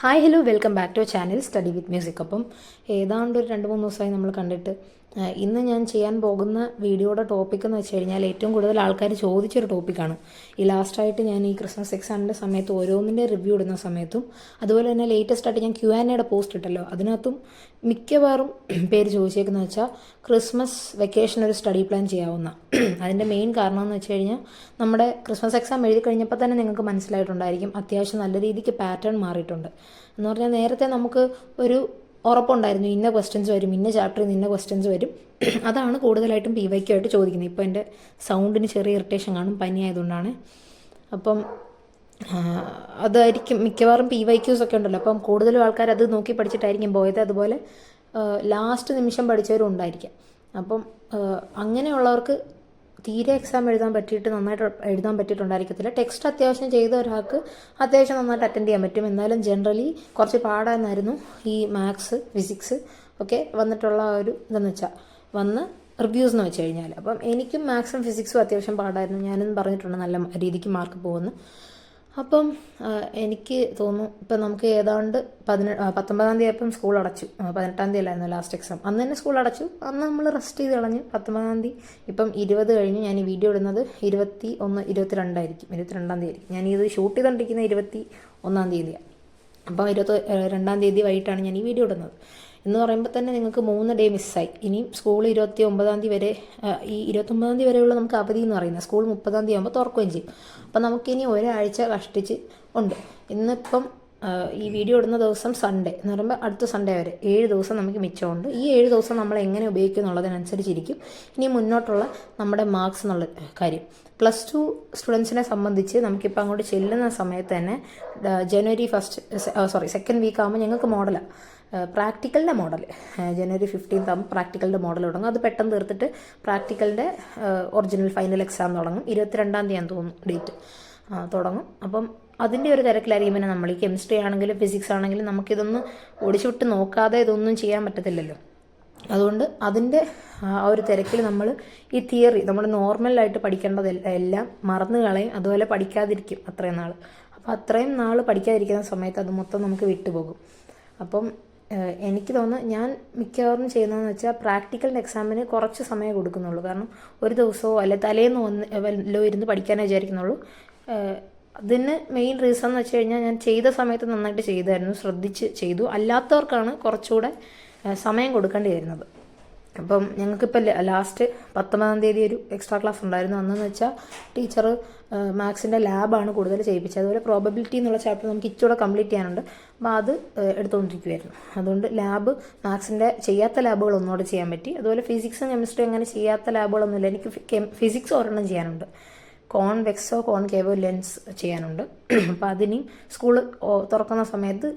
Hi hello welcome back to channel study with music. അപ്പം ഏതാണ്ട് ഒരു 2-3 ദിവസമായി നമ്മൾ കണ്ടിട്ട് ഇന്ന് ഞാൻ ചെയ്യാൻ പോകുന്ന വീഡിയോയുടെ ടോപ്പിക് എന്ന് വെച്ച് കഴിഞ്ഞാൽ ഏറ്റവും കൂടുതൽ ആൾക്കാർ ചോദിച്ചൊരു ടോപ്പിക്കാണ്. ഈ ലാസ്റ്റായിട്ട് ഞാൻ ഈ ക്രിസ്മസ് എക്സാമിൻ്റെ സമയത്ത് ഓരോന്നിൻ്റെ റിവ്യൂ ഇടുന്ന സമയത്തും അതുപോലെ തന്നെ ലേറ്റസ്റ്റ് ആയിട്ട് ഞാൻ Q&Aയുടെ പോസ്റ്റ് ഇട്ടല്ലോ, അതിനകത്തും മിക്കവാറും പേര് ചോദിച്ചേക്കുന്നത് വെച്ചാൽ ക്രിസ്മസ് വെക്കേഷൻ ഒരു സ്റ്റഡി പ്ലാൻ ചെയ്യാവുന്ന. അതിൻ്റെ മെയിൻ കാരണം എന്ന് വെച്ച് കഴിഞ്ഞാൽ നമ്മുടെ ക്രിസ്മസ് എക്സാം എഴുതി കഴിഞ്ഞപ്പോൾ തന്നെ നിങ്ങൾക്ക് മനസ്സിലായിട്ടുണ്ടായിരിക്കും അത്യാവശ്യം നല്ല രീതിക്ക് പാറ്റേൺ മാറിയിട്ടുണ്ട്. എന്ന് പറഞ്ഞാൽ നേരത്തെ നമുക്ക് ഒരു ഉറപ്പുണ്ടായിരുന്നു ഇന്ന ക്വസ്റ്റ്യൻസ് വരും, ഇന്ന ചാപ്റ്ററിൽ നിന്ന് ഇന്ന ക്വസ്റ്റ്യൻസ് വരും. അതാണ് കൂടുതലായിട്ടും PYQ ആയിട്ട് ചോദിക്കുന്നത്. ഇപ്പോൾ എൻ്റെ സൗണ്ടിന് ചെറിയ ഇറിറ്റേഷൻ കാണും, പനി ആയതുകൊണ്ടാണ്. അപ്പം അതായിരിക്കും മിക്കവാറും PYQs ഒക്കെ ഉണ്ടല്ലോ, അപ്പം കൂടുതലും ആൾക്കാർ അത് നോക്കി പഠിച്ചിട്ടായിരിക്കും പോയത്. അതുപോലെ ലാസ്റ്റ് നിമിഷം പഠിച്ചവരും ഉണ്ടായിരിക്കാം. അപ്പം അങ്ങനെയുള്ളവർക്ക് തീരെ എക്സാം എഴുതാൻ പറ്റിയിട്ട് നന്നായിട്ട് എഴുതാൻ പറ്റിയിട്ടുണ്ടായിരിക്കത്തില്ല. ടെക്സ്റ്റ് അത്യാവശ്യം ചെയ്ത ഒരാൾക്ക് അത്യാവശ്യം നന്നായിട്ട് അറ്റൻഡ് ചെയ്യാൻ പറ്റും. എന്നാലും ജനറലി കുറച്ച് പാടായിരുന്നു ഈ മാത്സ്, ഫിസിക്സ് ഒക്കെ വന്നിട്ടുള്ള ഒരു ഇതെന്ന് വെച്ചാൽ വന്ന് റിവ്യൂസ് എന്ന് വെച്ച് കഴിഞ്ഞാൽ. അപ്പം എനിക്കും മാത്സും ഫിസിക്സും അത്യാവശ്യം പാടായിരുന്നു. ഞാനും പറഞ്ഞിട്ടുണ്ട് നല്ല രീതിക്ക് മാർക്ക് പോകുന്നു. അപ്പം എനിക്ക് തോന്നുന്നു ഇപ്പം നമുക്ക് ഏതാണ്ട് 19-ാം തീയതി ആയപ്പം സ്കൂൾ അടച്ചു. 18-ാം തീയതി അല്ലായിരുന്നു ലാസ്റ്റ് എക്സാം. അന്ന് തന്നെ സ്കൂൾ അടച്ചു. അന്ന് നമ്മൾ റെസ്റ്റ് ചെയ്ത് കളഞ്ഞു. 19-ാം തീയതി ഇപ്പം 20 കഴിഞ്ഞു. ഞാൻ ഈ വീഡിയോ ഇടുന്നത് 22 ആയിരിക്കും. 22-ാം തീയതി ആയിരിക്കും. ഞാനിത് ഷൂട്ട് ചെയ്തുകൊണ്ടിരിക്കുന്നത് 21-ാം തീയതിയാണ്. അപ്പോൾ 22-ാം തീയതി വൈകിട്ടാണ് ഞാൻ ഈ വീഡിയോ ഇടുന്നത്. എന്ന് പറയുമ്പോൾ തന്നെ നിങ്ങൾക്ക് 3 ഡേ മിസ്സായി. ഇനിയും സ്കൂൾ 29-ാം തീയതി വരെ, ഈ 29-ാം തീയതി വരെയുള്ള നമുക്ക് അവധി എന്ന് പറയുന്നത്. സ്കൂൾ 30-ാം തീയതി ആകുമ്പോൾ തുറക്കുകയും ചെയ്യും. അപ്പം നമുക്കിനി ഒരാഴ്ച കഷ്ടിച്ച് ഉണ്ട്. ഇന്നിപ്പം ഈ വീഡിയോ ഇടുന്ന ദിവസം സൺഡേ എന്ന് പറയുമ്പോൾ അടുത്ത സൺഡേ വരെ 7 ദിവസം നമുക്ക് മിച്ചമുണ്ട്. ഈ 7 ദിവസം നമ്മൾ എങ്ങനെ ഉപയോഗിക്കും എന്നുള്ളതിനനുസരിച്ചിരിക്കും ഇനി മുന്നോട്ടുള്ള നമ്മുടെ മാർക്സ് എന്നുള്ള കാര്യം. +2 സ്റ്റുഡൻസിനെ സംബന്ധിച്ച് നമുക്കിപ്പോൾ അങ്ങോട്ട് ചെല്ലുന്ന സമയത്ത് തന്നെ ജനുവരി 2nd വീക്ക് ആകുമ്പോൾ ഞങ്ങൾക്ക് മോഡലാണ്, പ്രാക്ടിക്കലിൻ്റെ മോഡൽ. ജനുവരി 15th ആകുമ്പോൾ പ്രാക്ടിക്കലിൻ്റെ മോഡൽ തുടങ്ങും. അത് പെട്ടെന്ന് തീർത്തിട്ട് പ്രാക്ടിക്കലിൻ്റെ ഒറിജിനൽ ഫൈനൽ എക്സാം തുടങ്ങും. 22-ാം തീയതി തോന്നുന്നു ഡേറ്റ് തുടങ്ങും. അപ്പം അതിൻ്റെ ഒരു തിരക്കിലായിരിക്കും. പിന്നെ നമ്മൾ ഈ കെമിസ്ട്രി ആണെങ്കിലും ഫിസിക്സ് ആണെങ്കിലും നമുക്കിതൊന്ന് ഓടിച്ചു വിട്ട് നോക്കാതെ ഇതൊന്നും ചെയ്യാൻ പറ്റത്തില്ലല്ലോ. അതുകൊണ്ട് അതിൻ്റെ ആ ഒരു തിരക്കിൽ നമ്മൾ ഈ തിയറി നമ്മൾ നോർമലായിട്ട് പഠിക്കേണ്ടതെല്ലാം മറന്നു കളയും. അതുപോലെ പഠിക്കാതിരിക്കും അത്രയും നാൾ. അപ്പോൾ അത്രയും നാൾ പഠിക്കാതിരിക്കുന്ന സമയത്ത് അത് മൊത്തം നമുക്ക് വിട്ടുപോകും. അപ്പം എനിക്ക് തോന്നുന്നു ഞാൻ മിക്കവാറും ചെയ്യുന്നതെന്ന് വെച്ചാൽ പ്രാക്ടിക്കലിൻ്റെ എക്സാമിന് കുറച്ച് സമയം കൊടുക്കുന്നുള്ളൂ. കാരണം ഒരു ദിവസമോ അല്ലെ തലേന്ന് വല്ലോ ഇരുന്ന് പഠിക്കാനേ വിചാരിക്കുന്നുള്ളൂ. അതിന് മെയിൻ റീസൺ എന്ന് വെച്ച് കഴിഞ്ഞാൽ ഞാൻ ചെയ്ത സമയത്ത് നന്നായിട്ട് ചെയ്തായിരുന്നു, ശ്രദ്ധിച്ച് ചെയ്തു. അല്ലാത്തവർക്കാണ് കുറച്ചുകൂടെ സമയം കൊടുക്കേണ്ടി വരുന്നത്. അപ്പം ഞങ്ങൾക്കിപ്പോൾ ലാസ്റ്റ് 19-ാം തീയതി ഒരു എക്സ്ട്രാ ക്ലാസ് ഉണ്ടായിരുന്നു. അന്നെന്ന് വെച്ചാൽ ടീച്ചർ മാത്സിൻ്റെ ലാബാണ് കൂടുതൽ ചെയ്യിപ്പിച്ചത്. അതുപോലെ പ്രോബബിലിറ്റി എന്നുള്ള ചാപ്റ്റർ നമുക്ക് ഇച്ചിരി കംപ്ലീറ്റ് ചെയ്യാനുണ്ട്. അപ്പോൾ അത് എടുത്തുകൊണ്ടിരിക്കുമായിരുന്നു. അതുകൊണ്ട് ലാബ് മാത്സിൻ്റെ ചെയ്യാത്ത ലാബുകൾ ഒന്നുകൂടെ ചെയ്യാൻ പറ്റി. അതുപോലെ ഫിസിക്സും കെമിസ്ട്രി അങ്ങനെ ചെയ്യാത്ത ലാബുകളൊന്നുമില്ല. എനിക്ക് ഫിസിക്സ് ഒരെണ്ണം ചെയ്യാനുണ്ട്, കോൺവെക്സോ കോൺകേവോ ലെൻസ് ചെയ്യാനുണ്ട്. അപ്പോൾ അതിന് സ്കൂൾ തുറക്കുന്ന സമയത്ത്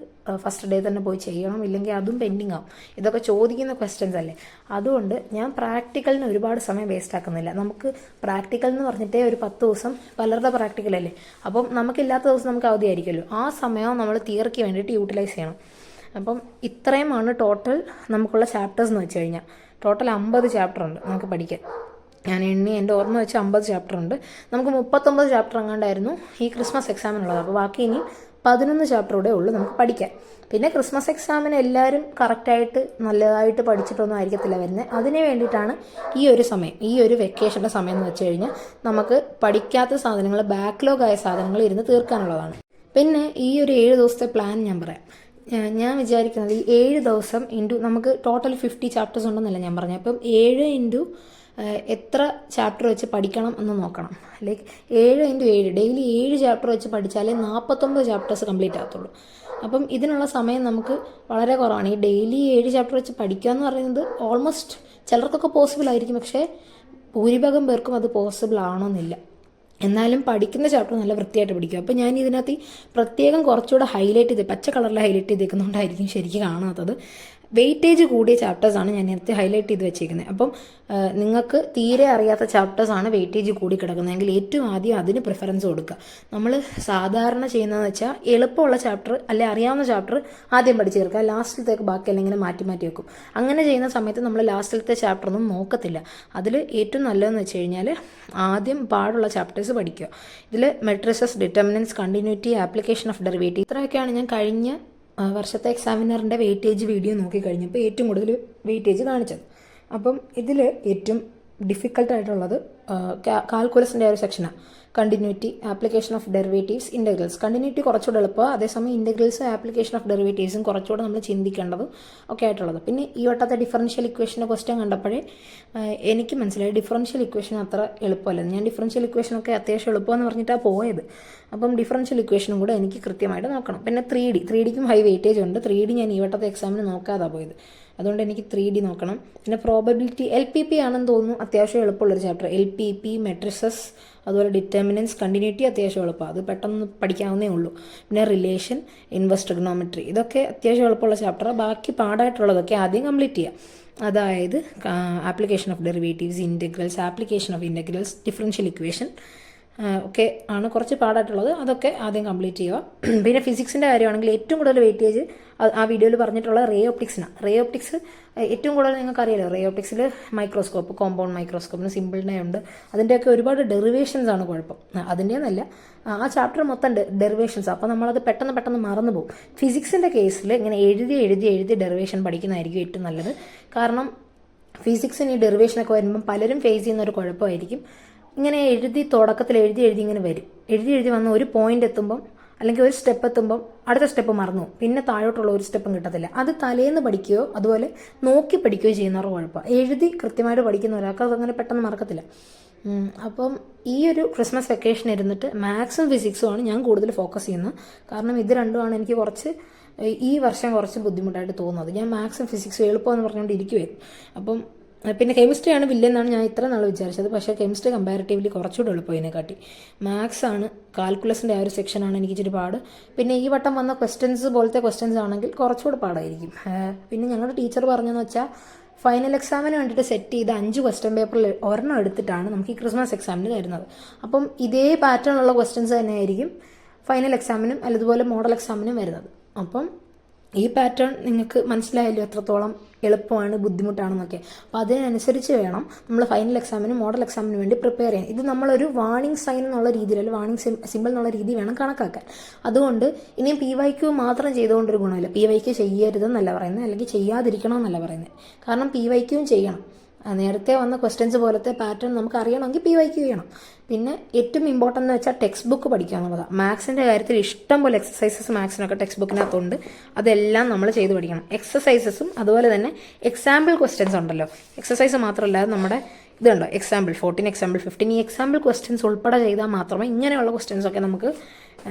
ഫസ്റ്റ് ഡേ തന്നെ പോയി ചെയ്യണം, ഇല്ലെങ്കിൽ അതും പെൻഡിങ് ആവും. ഇതൊക്കെ ചോദിക്കുന്ന ക്വസ്റ്റ്യൻസ് അല്ലേ. അതുകൊണ്ട് ഞാൻ പ്രാക്ടിക്കലിന് ഒരുപാട് സമയം വേസ്റ്റ് ആക്കുന്നില്ല. നമുക്ക് പ്രാക്ടിക്കൽ എന്ന് പറഞ്ഞിട്ടേ ഒരു 10 ദിവസം പലരുടെ പ്രാക്ടിക്കലല്ലേ. അപ്പം നമുക്കില്ലാത്ത ദിവസം നമുക്ക് അവധിയായിരിക്കുമല്ലോ. ആ സമയം നമ്മൾ തിയറിക്ക് വേണ്ടിയിട്ട് യൂട്ടിലൈസ് ചെയ്യണം. അപ്പം ഇത്രയുമാണ് ടോട്ടൽ നമുക്കുള്ള ചാപ്റ്റേഴ്സ് എന്ന് വെച്ച് കഴിഞ്ഞാൽ. ടോട്ടൽ 50 ചാപ്റ്റർ ഉണ്ട് നമുക്ക് പഠിക്കാൻ. ഞാൻ എൻ്റെ ഓർമ്മ വെച്ച് 50 ചാപ്റ്റർ ഉണ്ട്. നമുക്ക് 39 ചാപ്റ്റർ എങ്ങാണ്ടായിരുന്നു ഈ ക്രിസ്മസ് എക്സാമിനുള്ളത്. അപ്പോൾ ബാക്കി ഇനി 11 ചാപ്റ്റർ കൂടെ ഉള്ളൂ നമുക്ക് പഠിക്കാൻ. പിന്നെ ക്രിസ്മസ് എക്സാമിന് എല്ലാവരും കറക്റ്റായിട്ട് നല്ലതായിട്ട് പഠിച്ചിട്ടൊന്നും ആയിരിക്കത്തില്ല വരുന്നത്. അതിന് വേണ്ടിയിട്ടാണ് ഈ ഒരു സമയം, ഈ ഒരു വെക്കേഷൻ്റെ സമയം എന്ന് വെച്ച് കഴിഞ്ഞാൽ നമുക്ക് പഠിക്കാത്ത സാധനങ്ങൾ, ബാക്ക്ലോഗ് ആയ സാധനങ്ങൾ ഇരുന്ന് തീർക്കാനുള്ളതാണ്. പിന്നെ ഈ ഒരു 7 ദിവസത്തെ പ്ലാൻ ഞാൻ പറയാം. ഞാൻ വിചാരിക്കുന്നത് ഈ 7 ദിവസം ഇൻറ്റു നമുക്ക് ടോട്ടൽ 50 ചാപ്റ്റേഴ്സ് ഉണ്ടെന്നല്ല ഞാൻ പറഞ്ഞത്. അപ്പം 7 ഇൻറ്റു എത്ര ചാപ്റ്റർ വെച്ച് പഠിക്കണം എന്ന് നോക്കണം. ലൈക്ക് 7 ഇൻറ്റു 7 ഡെയിലി 7 ചാപ്റ്റർ വെച്ച് പഠിച്ചാലേ 49 ചാപ്റ്റേഴ്സ് കംപ്ലീറ്റ് ആകത്തുള്ളൂ. അപ്പം ഇതിനുള്ള സമയം നമുക്ക് വളരെ കുറവാണ്. ഈ ഡെയിലി 7 ചാപ്റ്റർ വെച്ച് പഠിക്കുക എന്ന് പറയുന്നത് ഓൾമോസ്റ്റ് ചിലർക്കൊക്കെ പോസിബിൾ ആയിരിക്കും, പക്ഷേ ഭൂരിഭാഗം പേർക്കും അത് പോസിബിൾ ആവണമെന്നില്ല. എന്നാലും പഠിക്കുന്ന ചാപ്റ്റർ നല്ല വൃത്തിയായിട്ട് പഠിക്കുക. അപ്പോൾ ഞാൻ ഇതിനകത്ത് പ്രത്യേകം കുറച്ചുകൂടെ ഹൈലൈറ്റ് ചെയ്ത് പച്ച കളറിൽ ഹൈലൈറ്റ് ചെയ്തേക്കുന്നതുകൊണ്ടായിരിക്കും ശരിക്കും കാണാത്തത്. വെയിറ്റേജ് കൂടിയ ചാപ്റ്റേഴ്സാണ് ഞാൻ നേരത്തെ ഹൈലൈറ്റ് ചെയ്ത് വെച്ചേക്കുന്നത്. അപ്പം നിങ്ങൾക്ക് തീരെ അറിയാത്ത ചാപ്റ്റേഴ്സാണ് വെയിറ്റേജ് കൂടി കിടക്കുന്നതെങ്കിൽ ഏറ്റവും ആദ്യം അതിന് പ്രിഫറൻസ് കൊടുക്കുക. നമ്മൾ സാധാരണ ചെയ്യുന്നതെന്ന് വെച്ചാൽ എളുപ്പമുള്ള ചാപ്റ്റർ അല്ലെ അറിയാവുന്ന ചാപ്റ്റർ ആദ്യം പഠിച്ച് തീർക്കുക, ലാസ്റ്റിലത്തേക്ക് ബാക്കിയെല്ലാം ഇങ്ങനെ മാറ്റി മാറ്റി വെക്കും. അങ്ങനെ ചെയ്യുന്ന സമയത്ത് നമ്മൾ ലാസ്റ്റിലത്തെ ചാപ്റ്റർ ഒന്നും നോക്കത്തില്ല. അതിൽ ഏറ്റവും നല്ലതെന്ന് വെച്ച് കഴിഞ്ഞാൽ ആദ്യം പാടുള്ള ചാപ്റ്റേഴ്സ് പഠിക്കുക. ഇതിൽ matrices, determinants, continuity, application of derivative, ഇത്രയൊക്കെയാണ് ഞാൻ കഴിഞ്ഞ വർഷത്തെ എക്സാമിനറിൻ്റെ വെയിറ്റേജ് വീഡിയോ നോക്കിക്കഴിഞ്ഞപ്പോൾ ഏറ്റവും കൂടുതൽ വെയിറ്റേജ് കാണിച്ചത്. അപ്പം ഇതിൽ ഏറ്റവും ഡിഫിക്കൽട്ടായിട്ടുള്ളത് കാൽക്കുലസിൻ്റെ ഒരു സെക്ഷനാണ്. Continuity, application of derivatives, integrals. Continuity കുറച്ചുകൂടെ എളുപ്പമാണ്, അതേസമയം ഇൻ്റഗ്രൽസ്, ആപ്ലിക്കേഷൻ ഓഫ് ഡെറിവേറ്റീവ്സും കുറച്ചുകൂടെ നമ്മൾ ചിന്തിക്കേണ്ടതും ഒക്കെ ആയിട്ടുള്ളത്. പിന്നെ ഈ വട്ടത്തെ ഡിഫറൻഷ്യൽ ഇക്വേഷൻ്റെ ക്വസ്റ്റ്യൻ കണ്ടപ്പോഴേ എനിക്ക് മനസ്സിലായി ഡിഫറൻഷ്യൽ ഇക്വേഷൻ അത്ര എളുപ്പമല്ല. ഞാൻ ഡിഫറൻഷ്യൽ ഇക്വേഷനൊക്കെ അത്യാവശ്യം എളുപ്പമെന്ന് പറഞ്ഞിട്ടാണ് പോയത്. അപ്പം ഡിഫറൻഷ്യൽ ഇക്വേഷനും കൂടെ എനിക്ക് കൃത്യമായിട്ട് നോക്കണം. പിന്നെ 3Dക്കും ഹൈ വെയിറ്റേജ് ഉണ്ട്. 3D ഞാൻ ഈ വട്ടത്തെ എക്സാമിന് നോക്കാതാണ് പോയത്, അതുകൊണ്ട് എനിക്ക് 3D നോക്കണം. പിന്നെ പ്രോബബിലിറ്റി LPP ആണെന്ന് തോന്നുന്നു അത്യാവശ്യം എളുപ്പമുള്ളൊരു ചാപ്റ്റർ. LPP, മെട്രിസസ്, അതുപോലെ ഡിറ്റർമിനൻസ്, കണ്ടിന്യൂറ്റി അത്യാവശ്യം എളുപ്പമാണ്, അത് പെട്ടെന്ന് പഠിക്കാവുന്നേ ഉള്ളൂ. പിന്നെ റിലേഷൻ, ഇൻവേഴ്സ് ട്രിഗണോമെട്രി, ഇതൊക്കെ അത്യാവശ്യം എളുപ്പമുള്ള ചാപ്റ്ററാണ്. ബാക്കി പാടായിട്ടുള്ളതൊക്കെ ആദ്യം കംപ്ലീറ്റ് ചെയ്യാം. അതായത് application of derivatives, integrals, application of integrals, differential equation ഒക്കെ ആണ് കുറച്ച് പാടായിട്ടുള്ളത്, അതൊക്കെ ആദ്യം കംപ്ലീറ്റ് ചെയ്യുക. പിന്നെ ഫിസിക്സിൻ്റെ കാര്യമാണെങ്കിൽ ഏറ്റവും കൂടുതൽ വെയിറ്റേജ് ആ വീഡിയോയിൽ പറഞ്ഞിട്ടുള്ള റേ ഓപ്റ്റിക്സിനാണ്. റേ ഓപ്റ്റിക്സ് ഏറ്റവും കൂടുതൽ നിങ്ങൾക്കറിയാലോ, റേ ഓപ്റ്റിക്സിൽ മൈക്രോസ്കോപ്പ്, കോമ്പൗണ്ട് മൈക്രോസ്കോപ്പിന് സിമ്പിളിനെ ഉണ്ട്, അതിൻ്റെയൊക്കെ ഒരുപാട് ഡെറിവേഷൻസ് ആണ് കുഴപ്പം. അതിൻ്റെയെന്നല്ല, ആ ചാപ്റ്റർ മൊത്തം ഡെറിവേഷൻസ്, അപ്പോൾ നമ്മളത് പെട്ടെന്ന് മറന്നു പോകും. ഫിസിക്സിൻ്റെ കേസിൽ ഇങ്ങനെ എഴുതി ഡെറിവേഷൻ പഠിക്കുന്നതായിരിക്കും ഏറ്റവും നല്ലത്. കാരണം ഫിസിക്സിന് ഈ ഡെറിവേഷനൊക്കെ വരുമ്പം പലരും ഫേസ് ചെയ്യുന്ന ഒരു കുഴപ്പമായിരിക്കും, ഇങ്ങനെ തുടക്കത്തിൽ എഴുതി ഇങ്ങനെ വരും. എഴുതി വന്ന് ഒരു പോയിന്റ് എത്തുമ്പം അല്ലെങ്കിൽ ഒരു സ്റ്റെപ്പ് എത്തുമ്പം അടുത്ത സ്റ്റെപ്പ് മറന്നു, പിന്നെ താഴോട്ടുള്ള ഒരു സ്റ്റെപ്പും കിട്ടത്തില്ല. അത് തലേന്ന് പഠിക്കുകയോ അതുപോലെ നോക്കി പഠിക്കുകയോ ചെയ്യുന്നവരുടെ കുഴപ്പമാണ്. എഴുതി കൃത്യമായിട്ട് പഠിക്കുന്ന ഒരാൾക്ക് അതങ്ങനെ പെട്ടെന്ന് മറക്കത്തില്ല. അപ്പം ഈ ഒരു ക്രിസ്മസ് വെക്കേഷൻ ഇരുന്നിട്ട് മാത്സും ഫിസിക്സുമാണ് ഞാൻ കൂടുതൽ ഫോക്കസ് ചെയ്യുന്നത്. കാരണം ഇത് രണ്ടുമാണ് എനിക്ക് ഈ വർഷം കുറച്ച് ബുദ്ധിമുട്ടായിട്ട് തോന്നുന്നത്. ഞാൻ മാത്സും ഫിസിക്സും എളുപ്പമെന്ന് പറഞ്ഞുകൊണ്ട് ഇരിക്കുമായിരുന്നു. അപ്പം പിന്നെ കെമിസ്ട്രിയാണ് വില്ലെന്നാണ് ഞാൻ ഇത്ര നാൾ വിചാരിച്ചത്. പക്ഷേ കെമിസ്ട്രി കമ്പാരിറ്റീവ്ലി കുറച്ചുകൂടെ എളുപ്പം ഇതിനെക്കാട്ടി. മാത്സ് ആണ്, കാൽക്കുലസിൻ്റെ ആ ഒരു സെക്ഷനാണ് എനിക്ക് ഇച്ചിരി പാട്. പിന്നെ ഈ വട്ടം വന്ന ക്വസ്റ്റ്യൻസ് പോലത്തെ ക്വസ്റ്റ്യൻസ് ആണെങ്കിൽ കുറച്ചുകൂടെ പാടായിരിക്കും. പിന്നെ ഞങ്ങളുടെ ടീച്ചർ പറഞ്ഞതെന്ന് വെച്ചാൽ ഫൈനൽ എക്സാമിന് വേണ്ടിയിട്ട് സെറ്റ് ചെയ്ത 5 ക്വസ്റ്റ്യൻ പേപ്പറിൽ ഒരെണ്ണം എടുത്തിട്ടാണ് നമുക്ക് ഈ ക്രിസ്മസ് എക്സാമിന് തരുന്നത്. അപ്പം ഇതേ പാറ്റേണുള്ള ക്വസ്റ്റ്യൻസ് തന്നെയായിരിക്കും ഫൈനൽ എക്സാമിനും അതുപോലെ മോഡൽ എക്സാമിനും വരുന്നത്. അപ്പം ഈ പാറ്റേൺ നിങ്ങൾക്ക് മനസ്സിലായല്ലോ എത്രത്തോളം എളുപ്പമാണ് ബുദ്ധിമുട്ടാണെന്നൊക്കെ. അപ്പോൾ അതിനനുസരിച്ച് വേണം നമ്മൾ ഫൈനൽ എക്സാമിനും മോഡൽ എക്സാമിനും വേണ്ടി പ്രിപ്പയർ ചെയ്യാൻ. ഇത് നമ്മളൊരു വാർണിംഗ് സൈൻ എന്നുള്ള രീതിയിൽ, വാർണിംഗ് സിമ്പിൾ എന്നുള്ള രീതി വേണം കണക്കാക്കാൻ. അതുകൊണ്ട് ഇനിയും PYQ മാത്രം ചെയ്തുകൊണ്ടൊരു ഗുണമില്ല. PYQ ചെയ്യരുതെന്നല്ല പറയുന്നത്, അല്ലെങ്കിൽ ചെയ്യാതിരിക്കണം എന്നല്ല പറയുന്നത്. കാരണം PYQയും ചെയ്യണം. നേരത്തെ വന്ന ക്വസ്റ്റ്യൻസ് പോലത്തെ പാറ്റേൺ നമുക്ക് അറിയണമെങ്കിൽ PYQ ചെയ്യണം. പിന്നെ ഏറ്റവും ഇമ്പോർട്ടൻ്റ് എന്ന് വെച്ചാൽ ടെക്സ്റ്റ് ബുക്ക് പഠിക്കുക എന്നുള്ളതാണ്. മാത്സിൻ്റെ കാര്യത്തിൽ ഇഷ്ടം പോലെ എക്സസൈസസ് മാത്സിനൊക്കെ ടെക്സ്റ്റ് ബുക്കിനകത്തുണ്ട്, അതെല്ലാം നമ്മൾ ചെയ്ത് പഠിക്കണം. എക്സസൈസസും അതുപോലെ തന്നെ എക്സാമ്പിൾ ക്വസ്റ്റ്യൻസ് ഉണ്ടല്ലോ. എക്സസൈസ് മാത്രമല്ലാതെ നമ്മുടെ ഇതുണ്ടോ, എക്സാമ്പിൾ 14, എക്സാമ്പിൾ 15, ഈ എക്സാമ്പിൾ ക്വസ്റ്റ്യൻസ് ഉൾപ്പെടെ ചെയ്താൽ മാത്രമേ ഇങ്ങനെയുള്ള ക്വസ്റ്റ്യൻസൊക്കെ നമുക്ക്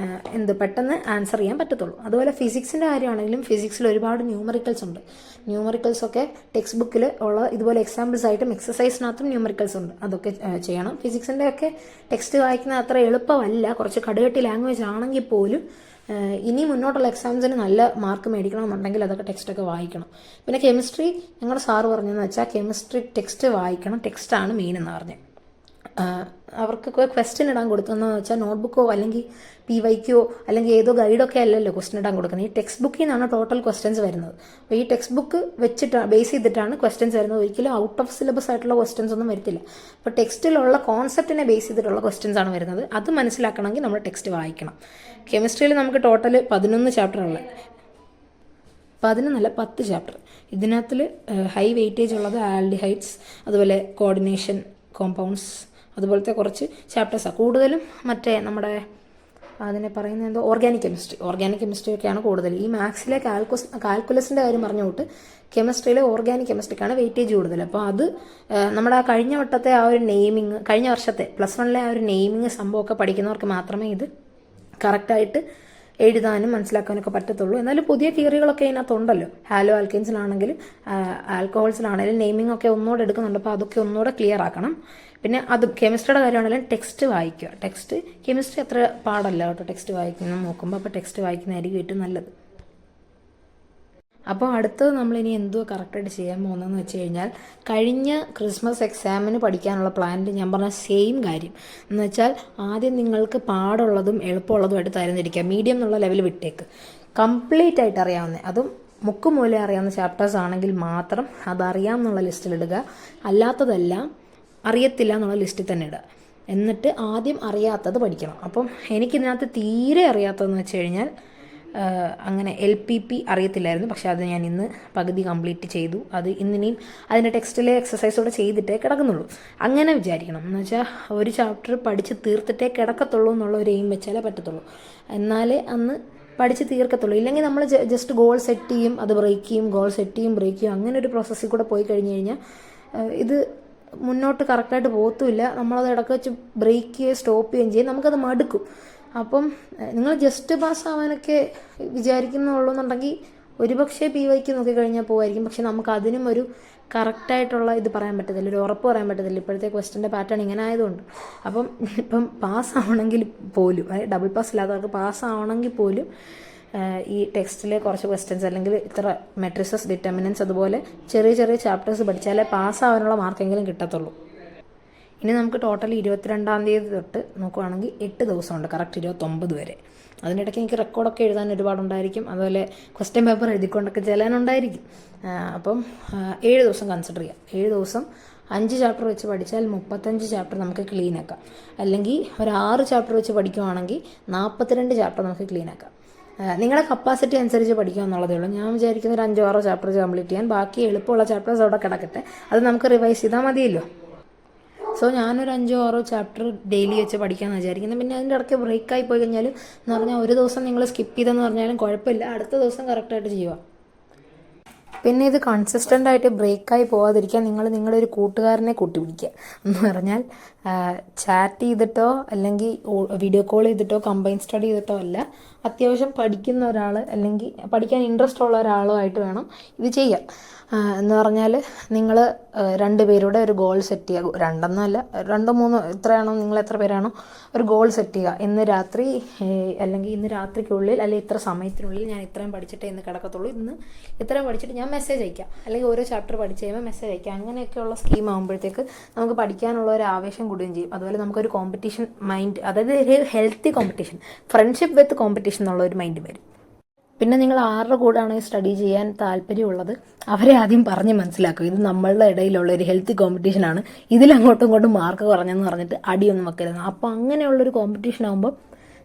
പെട്ടെന്ന് ആൻസർ ചെയ്യാൻ പറ്റത്തുള്ളൂ. അതുപോലെ ഫിസിക്സിൻ്റെ കാര്യമാണെങ്കിലും ഫിസിക്സിൽ ഒരുപാട് ന്യൂമറിക്കൽസ് ഉണ്ട്. ന്യൂമറിക്കൽസൊക്കെ ടെക്സ്റ്റ് ബുക്കിൽ ഉള്ള ഇതുപോലെ എക്സാമ്പിൾസ് ആയിട്ടും എക്സസൈസിനകത്തും ന്യൂമറിക്കൽസ് ഉണ്ട്, അതൊക്കെ ചെയ്യണം. ഫിസിക്സിൻ്റെ ഒക്കെ ടെക്സ്റ്റ് വായിക്കുന്നത് അത്ര എളുപ്പമല്ല, കുറച്ച് കടുകട്ടി ലാംഗ്വേജ് ആണെങ്കിൽ പോലും ഇനി മുന്നോട്ടുള്ള എക്സാംസിന് നല്ല മാർക്ക് മേടിക്കണമെന്നുണ്ടെങ്കിൽ അതൊക്കെ ടെക്സ്റ്റൊക്കെ വായിക്കണം. പിന്നെ കെമിസ്ട്രി ഞങ്ങളുടെ സാറ് പറഞ്ഞതെന്ന് വെച്ചാൽ കെമിസ്ട്രി ടെക്സ്റ്റ് വായിക്കണം, ടെക്സ്റ്റാണ് മെയിൻ എന്ന് പറഞ്ഞത്. അവർക്ക് ക്വസ്റ്റ്യൻ ഇടാൻ കൊടുക്കുന്നതെന്ന് വെച്ചാൽ നോട്ട്ബുക്കോ അല്ലെങ്കിൽ PYQ അല്ലെങ്കിൽ ഏതോ ഗൈഡൊക്കെ അല്ലല്ലോ ക്വസ്റ്റ്യൻ ഇടാൻ കൊടുക്കുന്നത്. ഈ ടെക്സ്റ്റ് ബുക്കിൽ നിന്നാണ് ടോട്ടൽ ക്വസ്റ്റ്യൻസ് വരുന്നത്. അപ്പോൾ ഈ ടെക്സ്റ്റ് ബുക്ക് ബേസ് ചെയ്തിട്ടാണ് ക്വസ്റ്റ്യൻസ് വരുന്നത്. ഒരിക്കലും ഔട്ട് ഓഫ് സിലബസ് ആയിട്ടുള്ള ക്വസ്റ്റ്യൻസ് ഒന്നും വരത്തില്ല. അപ്പോൾ ടെക്സ്റ്റിലുള്ള കോൺസെപ്റ്റിനെ ബേസ് ചെയ്തിട്ടുള്ള ക്വസ്റ്റ്യൻസ് ആണ് വരുന്നത്. അത് മനസ്സിലാക്കണമെങ്കിൽ നമ്മൾ ടെക്സ്റ്റ് വായിക്കണം. കെമിസ്ട്രിയിൽ നമുക്ക് ടോട്ടൽ 11 ചാപ്റ്ററുള്ളത്, 10 ചാപ്റ്റർ. ഇതിനകത്തിൽ ഹൈ വെയിറ്റേജ് ഉള്ളത് ആൽഡിഹൈഡ്സ്, അതുപോലെ കോർഡിനേഷൻ, കോമ്പൗണ്ട്സ്, അതുപോലത്തെ കുറച്ച് ചാപ്റ്റേഴ്സാണ്. കൂടുതലും മറ്റേ നമ്മുടെ അതിനെ പറയുന്നത് എന്തോ ഓർഗാനിക് കെമിസ്ട്രി ഒക്കെയാണ് കൂടുതൽ. ഈ മാത്സിലെ കാൽക്കുലസിൻ്റെ കാര്യം പറഞ്ഞു തൊട്ട് കെമിസ്ട്രിയിലെ ഓർഗാനിക് കെമിസ്ട്രിക്കാണ് വെയിറ്റേജ് കൂടുതൽ. അപ്പോൾ അത് നമ്മുടെ ആ കഴിഞ്ഞ വട്ടത്തെ ആ ഒരു നെയിമിങ്, കഴിഞ്ഞ വർഷത്തെ +1 ആ ഒരു നെയിമിങ് സംഭവമൊക്കെ പഠിക്കുന്നവർക്ക് മാത്രമേ ഇത് കറക്റ്റായിട്ട് എഴുതാനും മനസ്സിലാക്കാനൊക്കെ പറ്റത്തുള്ളൂ. എന്നാലും പുതിയ തിയറികളൊക്കെ ഇതിനകത്തുണ്ടല്ലോ. ഹാലോ ആൽക്കെയിൻസിലാണെങ്കിലും ആൽക്കഹോൾസിലാണെങ്കിലും നെയിമിംഗ് ഒക്കെ ഒന്നുകൂടെ എടുക്കുന്നുണ്ട്. അപ്പോൾ അതൊക്കെ ഒന്നുകൂടെ ക്ലിയർ ആക്കണം. പിന്നെ അത് കെമിസ്ട്രിയുടെ കാര്യമാണെങ്കിലും ടെക്സ്റ്റ് വായിക്കുക. ടെക്സ്റ്റ് കെമിസ്ട്രി അത്ര പാടല്ല കേട്ടോ ടെക്സ്റ്റ് വായിക്കുന്ന നോക്കുമ്പോൾ. അപ്പോൾ ടെക്സ്റ്റ് വായിക്കുന്നതായിരിക്കും ഏറ്റവും നല്ലത്. അപ്പോൾ അടുത്തത് നമ്മളിനി എന്തുവാ കറക്റ്റായിട്ട് ചെയ്യാൻ പോകുന്നതെന്ന് വെച്ച് കഴിഞ്ഞാൽ കഴിഞ്ഞ ക്രിസ്മസ് എക്സാമിന് പഠിക്കാനുള്ള പ്ലാനിൽ ഞാൻ പറഞ്ഞ സെയിം കാര്യം എന്ന് വെച്ചാൽ ആദ്യം നിങ്ങൾക്ക് പാടുള്ളതും എളുപ്പമുള്ളതുമായിട്ട് തരംതിരിക്കുക. മീഡിയം എന്നുള്ള ലെവൽ വിട്ടേക്ക്. കംപ്ലീറ്റ് ആയിട്ട് അറിയാവുന്ന, അതും മുക്കുമൂലം അറിയാവുന്ന ചാപ്റ്റേഴ്സ് ആണെങ്കിൽ മാത്രം അതറിയാമെന്നുള്ള ലിസ്റ്റിലിടുക. അല്ലാത്തതെല്ലാം അറിയത്തില്ല എന്നുള്ള ലിസ്റ്റിൽ തന്നെ ഇടുക. എന്നിട്ട് ആദ്യം അറിയാത്തത് പഠിക്കണം. അപ്പം എനിക്കിതിനകത്ത് തീരെ അറിയാത്തതെന്ന് വെച്ച് കഴിഞ്ഞാൽ അങ്ങനെ LPP അറിയത്തില്ലായിരുന്നു. പക്ഷേ അത് ഞാൻ ഇന്ന് പകുതി കംപ്ലീറ്റ് ചെയ്തു. അത് ഇന്നിനിയും അതിൻ്റെ ടെക്സ്റ്റിലെ എക്സസൈസോടെ ചെയ്തിട്ടേ കിടക്കുന്നുള്ളൂ. അങ്ങനെ വിചാരിക്കണം. എന്ന് വെച്ചാൽ ഒരു ചാപ്റ്റർ പഠിച്ച് തീർത്തിട്ടേ കിടക്കത്തുള്ളൂ എന്നുള്ള ഒരു എയിം വെച്ചാലേ പറ്റത്തുള്ളൂ. എന്നാലേ അന്ന് പഠിച്ച് തീർക്കത്തുള്ളൂ. ഇല്ലെങ്കിൽ നമ്മൾ ജസ്റ്റ് ഗോൾ സെറ്റ് ചെയ്യും, അത് ബ്രേക്ക് ചെയ്യും, ഗോൾ സെറ്റ് ചെയ്യും, ബ്രേക്ക് ചെയ്യും, അങ്ങനെ ഒരു പ്രോസസ്സിൽ കൂടെ പോയി കഴിഞ്ഞ് കഴിഞ്ഞാൽ ഇത് മുന്നോട്ട് കറക്റ്റായിട്ട് പോകത്തുമില്ല. നമ്മളത് ഇടയ്ക്ക് വെച്ച് ബ്രേക്ക് ചെയ്യുകയും സ്റ്റോപ്പ് ചെയ്യുകയും ചെയ്യും, നമുക്കത് മടുക്കും. അപ്പം നിങ്ങൾ ജസ്റ്റ് പാസ്സാവാനൊക്കെ വിചാരിക്കുന്നുള്ളൂ എന്നുണ്ടെങ്കിൽ ഒരുപക്ഷെ PYQ നോക്കിക്കഴിഞ്ഞാൽ പോകുമായിരിക്കും. പക്ഷെ നമുക്ക് അതിനും ഒരു കറക്റ്റായിട്ടുള്ള ഇത് പറയാൻ പറ്റത്തില്ല, ഒരു ഉറപ്പ് പറയാൻ പറ്റത്തില്ല. ഇപ്പോഴത്തെ ക്വസ്റ്റ്യൻ്റെ പാറ്റേൺ ഇങ്ങനെ ആയതുകൊണ്ട്. ഇപ്പം പാസ്സാവണമെങ്കിൽ പോലും, ഡബിൾ പാസ് ഇല്ലാത്തവർക്ക് പാസ്സാവണമെങ്കിൽ പോലും ഈ ടെക്സ്റ്റിലെ കുറച്ച് ക്വസ്റ്റ്യൻസ് അല്ലെങ്കിൽ ഇത്ര മെട്രിസസ്, ഡിറ്റർമിനൻസ് അതുപോലെ ചെറിയ ചെറിയ ചാപ്റ്റേഴ്സ് പഠിച്ചാലേ പാസ്സാവാനുള്ള മാർക്കെങ്കിലും കിട്ടത്തുള്ളൂ. ഇനി നമുക്ക് ടോട്ടൽ 22-ാം തീയതി തൊട്ട് നോക്കുവാണെങ്കിൽ 8 ദിവസമുണ്ട്, കറക്റ്റ് 29 വരെ. അതിനിടയ്ക്ക് എനിക്ക് റെക്കോർഡൊക്കെ എഴുതാൻ ഒരുപാടുണ്ടായിരിക്കും, അതുപോലെ ക്വസ്റ്റ്യൻ പേപ്പർ എഴുതിക്കൊണ്ടൊക്കെ ചെല്ലാനുണ്ടായിരിക്കും. അപ്പം 7 ദിവസം കൺസിഡർ ചെയ്യാം. 7 ദിവസം 5 ചാപ്റ്റർ വെച്ച് പഠിച്ചാൽ 35 ചാപ്റ്റർ നമുക്ക് ക്ലീൻ ആക്കാം. അല്ലെങ്കിൽ ഒരു 6 ചാപ്റ്റർ വെച്ച് പഠിക്കുവാണെങ്കിൽ 42 ചാപ്റ്റർ നമുക്ക് ക്ലീൻ ആക്കാം. നിങ്ങളുടെ കപ്പാസിറ്റി അനുസരിച്ച് പഠിക്കുക എന്നുള്ളതേ ഉള്ളൂ. ഞാൻ വിചാരിക്കുന്ന ഒരു 5-6 ചാപ്റ്റർ കംപ്ലീറ്റ് ചെയ്യാൻ, ബാക്കി എളുപ്പമുള്ള ചാപ്റ്റേഴ്സ് അവിടെ കിടക്കട്ടെ, അത് നമുക്ക് റിവൈസ് ചെയ്താൽ മതിയല്ലോ. സോ ഞാനൊരു 5-6 ചാപ്റ്റർ ഡെയിലി വെച്ച് പഠിക്കാമെന്ന് വിചാരിക്കുന്നത്. പിന്നെ അതിൻ്റെ ഇടയ്ക്ക് ബ്രേക്കായി പോയി കഴിഞ്ഞാൽ എന്ന് പറഞ്ഞാൽ ഒരു ദിവസം നിങ്ങൾ സ്കിപ്പ് ചെയ്തെന്ന് പറഞ്ഞാലും കുഴപ്പമില്ല, അടുത്ത ദിവസം കറക്റ്റായിട്ട് ചെയ്യുക. പിന്നെ ഇത് കൺസിസ്റ്റൻ്റ് ആയിട്ട് ബ്രേക്കായി പോകാതിരിക്കാൻ നിങ്ങൾ നിങ്ങളുടെ ഒരു കൂട്ടുകാരനെ കൂട്ടിപ്പിടിക്കുക. എന്ന് പറഞ്ഞാൽ ചാറ്റ് ചെയ്തിട്ടോ അല്ലെങ്കിൽ വീഡിയോ കോൾ ചെയ്തിട്ടോ കമ്പൈൻ സ്റ്റഡി ചെയ്തിട്ടോ അല്ല, അത്യാവശ്യം പഠിക്കുന്ന ഒരാൾ അല്ലെങ്കിൽ പഠിക്കാൻ ഇൻട്രസ്റ്റ് ഉള്ള ഒരാളോ ആയിട്ട് വേണം ഇത് ചെയ്യാൻ. എന്ന് പറഞ്ഞാൽ നിങ്ങൾ 2 പേരുടെ ഒരു ഗോൾ സെറ്റ് ചെയ്യുക. 2 3 എത്രയാണോ, നിങ്ങൾ എത്ര പേരാണോ ഒരു ഗോൾ സെറ്റ് ചെയ്യുക. ഇന്ന് രാത്രി അല്ലെങ്കിൽ ഇന്ന് രാത്രിക്കുള്ളിൽ അല്ലെങ്കിൽ ഇത്ര സമയത്തിനുള്ളിൽ ഞാൻ ഇത്രയും പഠിച്ചിട്ടേ ഇന്ന് കിടക്കത്തുള്ളൂ, ഇന്ന് ഇത്രയും പഠിച്ചിട്ട് ഞാൻ മെസ്സേജ് അയക്കാം, അല്ലെങ്കിൽ ഓരോ ചാപ്റ്റർ പഠിച്ച് കഴിയുമ്പോൾ മെസ്സേജ് അയക്കാം. അങ്ങനെയൊക്കെയുള്ള സ്കീം ആകുമ്പോഴത്തേക്ക് നമുക്ക് പഠിക്കാനുള്ള ഒരു ആവേശം കൂടുകയും ചെയ്യും. അതുപോലെ നമുക്കൊരു കോമ്പറ്റീഷൻ മൈൻഡ്, അതായത് ഒരു ഹെൽത്തി കോമ്പറ്റീഷൻ, ഫ്രണ്ട്ഷിപ്പ് വിത്ത് കോമ്പറ്റീഷൻ എന്നുള്ള ഒരു മൈൻഡ് വരും. പിന്നെ നിങ്ങൾ ആരുടെ കൂടെയാണ് സ്റ്റഡി ചെയ്യാൻ താല്പര്യമുള്ളത് അവരെ ആദ്യം പറഞ്ഞ് മനസ്സിലാക്കുക. ഇത് നമ്മളുടെ ഇടയിലുള്ള ഒരു ഹെൽത്തി കോമ്പറ്റീഷനാണ്, ഇതിലങ്ങോട്ടും ഇങ്ങോട്ടും മാർക്ക് കുറഞ്ഞെന്ന് പറഞ്ഞിട്ട് അടിയൊന്നും വെക്കരുത്. അപ്പോൾ അങ്ങനെയുള്ളൊരു കോമ്പറ്റീഷൻ ആകുമ്പോൾ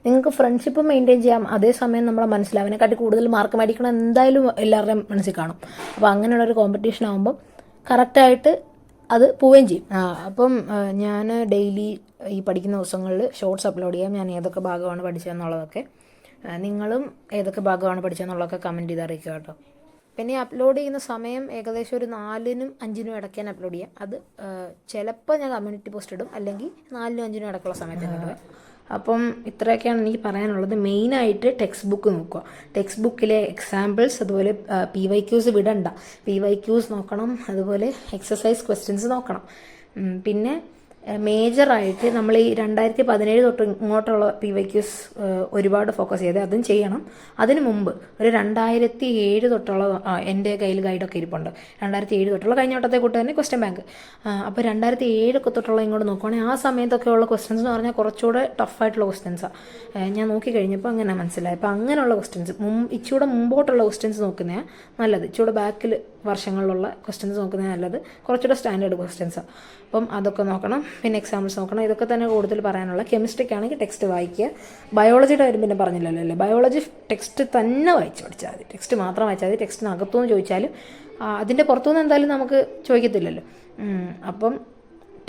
നിങ്ങൾക്ക് ഫ്രണ്ട്ഷിപ്പ് മെയിൻറ്റെയിൻ ചെയ്യാം. അതേസമയം നമ്മളെ മനസ്സിലാവിനെക്കാട്ടി കൂടുതൽ മാർക്ക് മേടിക്കണം എന്തായാലും എല്ലാവരുടെയും മനസ്സിൽ കാണും. അപ്പോൾ അങ്ങനെയുള്ളൊരു കോമ്പറ്റീഷൻ ആകുമ്പോൾ കറക്റ്റായിട്ട് അത് പോവുകയും ചെയ്യും. അപ്പം ഞാൻ ഡെയിലി ഈ പഠിക്കുന്ന ദിവസങ്ങളിൽ ഷോർട്സ് അപ്ലോഡ് ചെയ്യാം, ഞാൻ ഏതൊക്കെ ഭാഗമാണ് പഠിച്ചതെന്നുള്ളതൊക്കെ. നിങ്ങളും ഏതൊക്കെ ഭാഗമാണ് പഠിച്ചതെന്നുള്ളതൊക്കെ കമൻറ്റ് ചെയ്ത് അറിയിക്കുക കേട്ടോ. പിന്നെ അപ്ലോഡ് ചെയ്യുന്ന സമയം ഏകദേശം ഒരു 4-നും 5-നും ഇടയ്ക്ക് ഞാൻ അപ്ലോഡ് ചെയ്യാം. അത് ചിലപ്പോൾ ഞാൻ കമ്മ്യൂണിറ്റി പോസ്റ്റ് ഇടും, അല്ലെങ്കിൽ 4-നും 5-നും ഇടയ്ക്കുള്ള സമയത്ത് ഇടുക. അപ്പം ഇത്രയൊക്കെയാണ് എനിക്ക് പറയാനുള്ളത്. മെയിനായിട്ട് ടെക്സ്റ്റ് ബുക്ക് നോക്കുക. ടെക്സ്റ്റ് ബുക്കിലെ എക്സാമ്പിൾസ്, അതുപോലെ PYQs വിടണ്ട, PYQs നോക്കണം, അതുപോലെ എക്സസൈസ് ക്വസ്റ്റ്യൻസ് നോക്കണം. പിന്നെ മേജറായിട്ട് നമ്മൾ ഈ 2017 തൊട്ട് ഇങ്ങോട്ടുള്ള PYQs ഒരുപാട് ഫോക്കസ് ചെയ്ത് അതും ചെയ്യണം. അതിന് മുമ്പ് ഒരു 2007 തൊട്ടുള്ള എൻ്റെ കയ്യിൽ ഗൈഡൊക്കെ ഇരിപ്പുണ്ട്. 2007 തൊട്ടുള്ള കഴിഞ്ഞ വട്ടത്തെ കൂട്ട് തന്നെ ക്വസ്റ്റ്യൻ ബാങ്ക്. അപ്പോൾ 2007 തൊട്ടുള്ള ഇങ്ങോട്ട് നോക്കുവാണെങ്കിൽ ആ സമയത്തൊക്കെ ഉള്ള ക്വസ്റ്റ്യൻസ് എന്ന് പറഞ്ഞാൽ കുറച്ചുകൂടെ ടഫായിട്ടുള്ള ക്വസ്റ്റ്യൻസാണ്. ഞാൻ നോക്കി കഴിഞ്ഞപ്പോൾ അങ്ങനെ മനസ്സിലായി. അപ്പോൾ അങ്ങനെയുള്ള ക്വസ്റ്റ്യൻസ് ഇച്ചിലൂടെ മുമ്പോട്ടുള്ള ക്വസ്റ്റ്യൻസ് നോക്കുന്നതാണ് നല്ലത്. ഇച്ചിലൂടെ ബാക്കിൽ വർഷങ്ങളിലുള്ള ക്വസ്റ്റ്യൻസ് നോക്കുന്നത് നല്ലത്. കുറച്ചുകൂടെ സ്റ്റാൻഡേർഡ് ക്വസ്റ്റ്യൻസാണ്. അപ്പം അതൊക്കെ നോക്കണം. പിന്നെ എക്സാമ്പിൾസ് നോക്കണം. ഇതൊക്കെ തന്നെ കൂടുതൽ പറയാനുള്ള. കെമിസ്ട്രിക്ക് ആണെങ്കിൽ ടെക്സ്റ്റ് വായിക്കുക. ബയോളജിയുടെ കാര്യം പിന്നെ പറഞ്ഞില്ലല്ലോ അല്ലേ. ബയോളജി ടെക്സ്റ്റ് തന്നെ വായിച്ച് പഠിച്ചാൽ മതി. ടെക്സ്റ്റ് മാത്രം വായിച്ചാൽ മതി. ടെക്സ്റ്റിനകത്തുനിന്ന് ചോദിച്ചാലും അതിൻ്റെ പുറത്തുനിന്ന് എന്തായാലും നമുക്ക് ചോദിക്കത്തില്ലല്ലോ. അപ്പം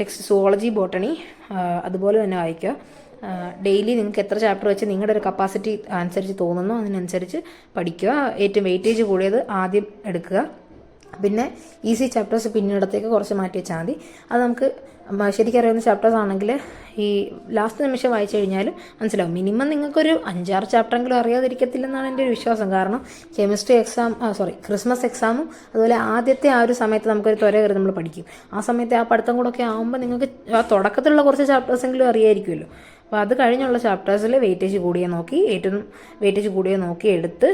ടെക്സ്റ്റ് സുവോളജി, ബോട്ടണി അതുപോലെ തന്നെ വായിക്കുക. ഡെയിലി നിങ്ങൾക്ക് എത്ര ചാപ്റ്റർ വെച്ച് നിങ്ങളുടെ ഒരു കപ്പാസിറ്റി അനുസരിച്ച് തോന്നുന്നോ അതിനനുസരിച്ച് പഠിക്കുക. ഏറ്റവും വെയിറ്റേജ് കൂടിയത് ആദ്യം എടുക്കുക. പിന്നെ ഈസി ചാപ്റ്റേഴ്സ് പിന്നീടത്തേക്ക് കുറച്ച് മാറ്റി വെച്ചാൽ മതി. അത് നമുക്ക് ശരിക്കും അറിയാവുന്ന ചാപ്റ്റേഴ്സ് ആണെങ്കിൽ ഈ ലാസ്റ്റ് നിമിഷം വായിച്ചു കഴിഞ്ഞാൽ മനസ്സിലാവും. മിനിമം നിങ്ങൾക്കൊരു 5-6 ചാപ്റ്ററെങ്കിലും അറിയാതിരിക്കത്തില്ലെന്നാണ് എൻ്റെ ഒരു വിശ്വാസം. കാരണം കെമിസ്ട്രി ക്രിസ്മസ് എക്സാമും അതുപോലെ ആദ്യത്തെ ആ ഒരു സമയത്ത് നമുക്കൊരു ത്വര കയറി നമ്മൾ പഠിക്കും. ആ സമയത്ത് ആ പഠിത്തം കൂടെ ഒക്കെ ആകുമ്പോൾ നിങ്ങൾക്ക് ആ തുടക്കത്തിലുള്ള കുറച്ച് ചാപ്റ്റേഴ്സെങ്കിലും അറിയായിരിക്കുമല്ലോ. അപ്പോൾ അത് കഴിഞ്ഞുള്ള ചാപ്റ്റേഴ്സിൽ വെയിറ്റേജ് കൂടിയ നോക്കി, ഏറ്റവും വെയിറ്റേജ് കൂടിയ നോക്കി എടുത്ത്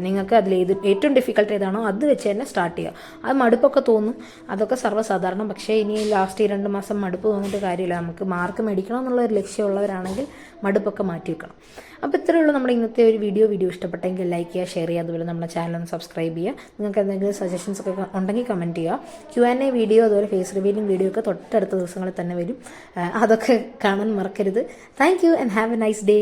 നിങ്ങൾക്ക് അതിൽ ഏറ്റവും ഡിഫിക്കൽട്ട് ഏതാണോ അത് വെച്ച് തന്നെ സ്റ്റാർട്ട് ചെയ്യുക. അത് മടുപ്പൊക്കെ തോന്നും, അതൊക്കെ സർവ്വസാധാരണം. പക്ഷേ ഇനി ലാസ്റ്റ് ഈ 2 മാസം മടുപ്പ് തോന്നിയിട്ട് കാര്യമില്ല. നമുക്ക് മാർക്ക് മേടിക്കണം എന്നുള്ളൊരു ലക്ഷ്യമുള്ളവരാണെങ്കിൽ മടുപ്പൊക്കെ മാറ്റി വെക്കണം. അപ്പോൾ ഇത്രയേ ഉള്ളൂ നമ്മുടെ ഇന്നത്തെ ഒരു വീഡിയോ ഇഷ്ടപ്പെട്ടെങ്കിൽ ലൈക്ക് ചെയ്യുക, ഷെയർ ചെയ്യുക, അതുപോലെ നമ്മുടെ ചാനൽ ഒന്ന് സബ്സ്ക്രൈബ് ചെയ്യുക. നിങ്ങൾക്ക് എന്തെങ്കിലും സജഷൻസ് ഒക്കെ ഉണ്ടെങ്കിൽ കമൻറ്റ് ചെയ്യുക. Q&A വീഡിയോ അതുപോലെ ഫേസ് റിവീലിംഗ് വീഡിയോ ഒക്കെ തൊട്ടടുത്ത ദിവസങ്ങളിൽ തന്നെ വരും. അതൊക്കെ കാണാൻ മറക്കരുത്. Thank you and have A nice day.